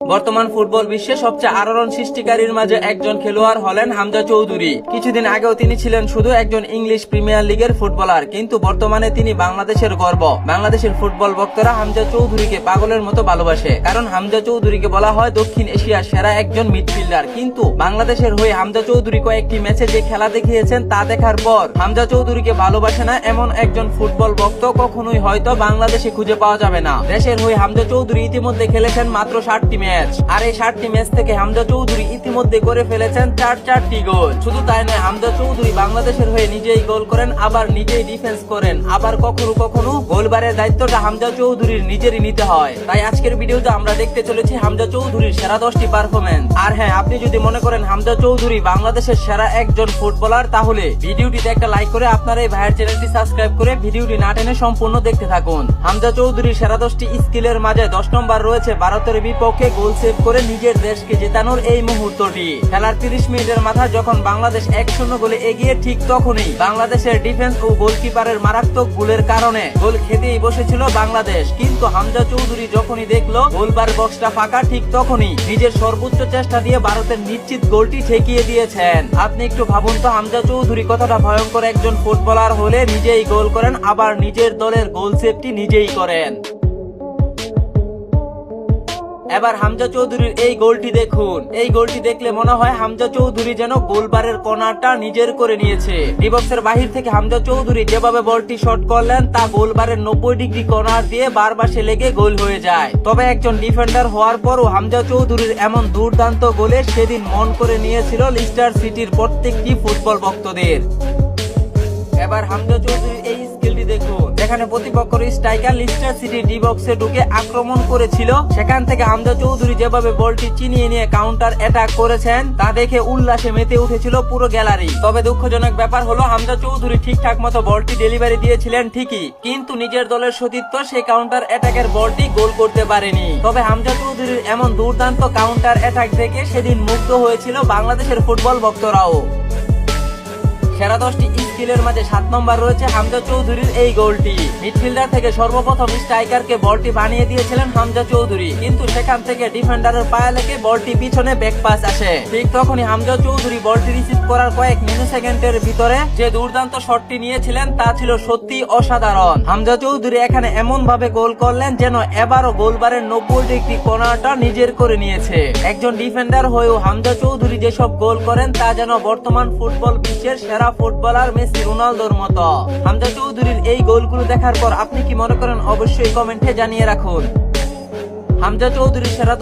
বর্তমান ফুটবল বিশ্বে সবচেয়ে আলোড়ন সৃষ্টিকারীর মাঝে একজন খেলোয়াড় হলেন হামজা চৌধুরী। কিছুদিন আগেও তিনি ছিলেন শুধু একজন ইংলিশ প্রিমিয়ার লিগের ফুটবলার, কিন্তু বর্তমানে তিনি বাংলাদেশের গর্ব। বাংলাদেশের ফুটবল ভক্তরা হামজা চৌধুরীকে পাগলের মতো ভালোবাসে, কারণ হামজা চৌধুরীকে বলা হয় দক্ষিণ এশিয়ার সেরা একজন মিডফিল্ডার। কিন্তু বাংলাদেশের হয়ে হামজা চৌধুরী কয়েকটি ম্যাচে যে খেলা দেখিয়েছেন তা দেখার পর হামজা চৌধুরীকে ভালোবাসে না এমন একজন ফুটবল ভক্ত কখনোই হয়তো বাংলাদেশে খুঁজে পাওয়া যাবে না। দেশের হয়ে হামজা চৌধুরী ইতিমধ্যে খেলেছেন মাত্র 60টি ম্যাচ, আর এই 60টি ম্যাচ থেকে হামজা চৌধুরী ইতিমধ্যে করে ফেলেছেন 4টি গোল। শুধু তাই নয়, হামজা চৌধুরী বাংলাদেশের হয়ে নিজেই গোল করেন, আবার নিজেই ডিফেন্স করেন, আবার কখনো কখনো গোলবারের দায়িত্বটা হামজা চৌধুরীর নিজেরই নিতে হয়। তাই আজকের ভিডিওতে আমরা দেখতে চলেছি হামজা চৌধুরীর সেরা 10টি পারফরম্যান্স। আর হ্যাঁ, আপনি যদি মনে করেন হামজা চৌধুরী বাংলাদেশের সেরা একজন ফুটবলার, তাহলে ভিডিওটিতে একটা লাইক করে আপনার এই ভাইয়ের চ্যানেলটি সাবস্ক্রাইব করে ভিডিওটি না টেনে সম্পূর্ণ দেখতে থাকুন। হামজা চৌধুরীর সেরা 10টি স্কিলের মাঝে 10 নম্বর রয়েছে ভারতের বিপক্ষে গোল সেভ করে নিজের দেশকে জেতানোর এই মুহূর্তটি। খেলার 30 মিনিটের মাথায় যখন বাংলাদেশ 1-0 গোলে এগিয়ে, ঠিক তখনই বাংলাদেশের ডিফেন্স ও গোলকিপারের মারাত্মক গোলের কারণে গোল খেতেই বসেছিল বাংলাদেশ। কিন্তু হামজা চৌধুরী যখনই দেখলো গোলবার বক্সটা ফাঁকা, ঠিক তখনই নিজের সর্বোচ্চ চেষ্টা দিয়ে ভারতের নিশ্চিত গোলটি ঠেকিয়ে দিয়েছেন। আপনি একটু ভাবুন তো, হামজা চৌধুরী কতটা ভয়ঙ্কর একজন ফুটবলার হলে নিজেই গোল করেন, আবার নিজের দলের গোল সেভটি নিজেই করেন। এবার হামজা চৌধুরীর এই গোলটি দেখুন। এই গোলটি দেখলে মনে হয় হামজা চৌধুরী যেন গোলবারের কর্নারটা নিজের করে নিয়েছে। ডিবক্সের বাহির থেকে হামজা চৌধুরী যেভাবে বলটি শট করলেন তা গোলবারের 90 ডিগ্রি কর্নার দিয়ে বারবাসে লেগে গোল হয়ে যায়। তবে একজন ডিফেন্ডার হওয়ার পরও হামজা চৌধুরীর এমন দুর্দান্ত গোলে সেদিন মন করে নিয়েছিল লিস্টার সিটির প্রত্যেকটি ফুটবল ভক্তদের। এবার হামজা চৌধুরীর এই স্কিলটি দেখুন। যেখানে প্রতিপক্ষের স্ট্রাইকার লিস্টার সিটি ডি বক্সে ঢুকে আক্রমণ করেছিল, সেখান থেকে হামজা চৌধুরী যেভাবে বলটি চিনিয়ে নিয়ে কাউন্টার অ্যাটাক করেছেন তা দেখে উল্লাসে মেতে উঠেছিল পুরো গ্যালারি। তবে দুঃখজনক ব্যাপার হলো, হামজা চৌধুরী ঠিকঠাক মতো বলটি ডেলিভারি দিয়েছিলেন ঠিকই, কিন্তু নিজের দলের সতীর্থ সেই কাউন্টার অ্যাটাকের বলটি গোল করতে পারেনি। তবে হামজা চৌধুরীর এমন দুর্দান্ত কাউন্টার অ্যাটাক দেখে সেদিন মুগ্ধ হয়েছিল বাংলাদেশের ফুটবল ভক্তরাও। সেরা 10টি স্কিলের মাঝে 7 নম্বর রয়েছে হামজা চৌধুরীর এই গোলটি। মিডফিল্ডার থেকে সর্বপ্রথম স্ট্রাইকারকে বলটি বানিয়ে দিয়েছিলেন হামজা চৌধুরী, কিন্তু সেখান থেকে ডিফেন্ডারের পায়ে লেগে বলটি পিছনে ব্যাক পাস আসে। ঠিক তখনই হামজা চৌধুরী বলটি রিসিভ করার কয়েক মিলি সেকেন্ডের ভিতরে যে দুর্দান্ত শটটি নিয়েছিলেন তা ছিল সত্যি অসাধারণ। হামজা চৌধুরী এখানে এমন ভাবে গোল করলেন যেন এবারও গোলবারের 90 ডিগ্রি কর্নারটা নিজের করে নিয়েছে। একজন ডিফেন্ডার হয়েও হামজা চৌধুরী যেসব গোল করেন তা যেন বর্তমান ফুটবল বিশ্বের সেরা ফুটবলার মেসি রোনালদোর মতো। হামজা চৌধুরীর এই গোলগুলো দেখার পর আপনি কি মনে করেন অবশ্যই কমেন্টে জানিয়ে রাখুন। হামজা চৌধুরীর সেরা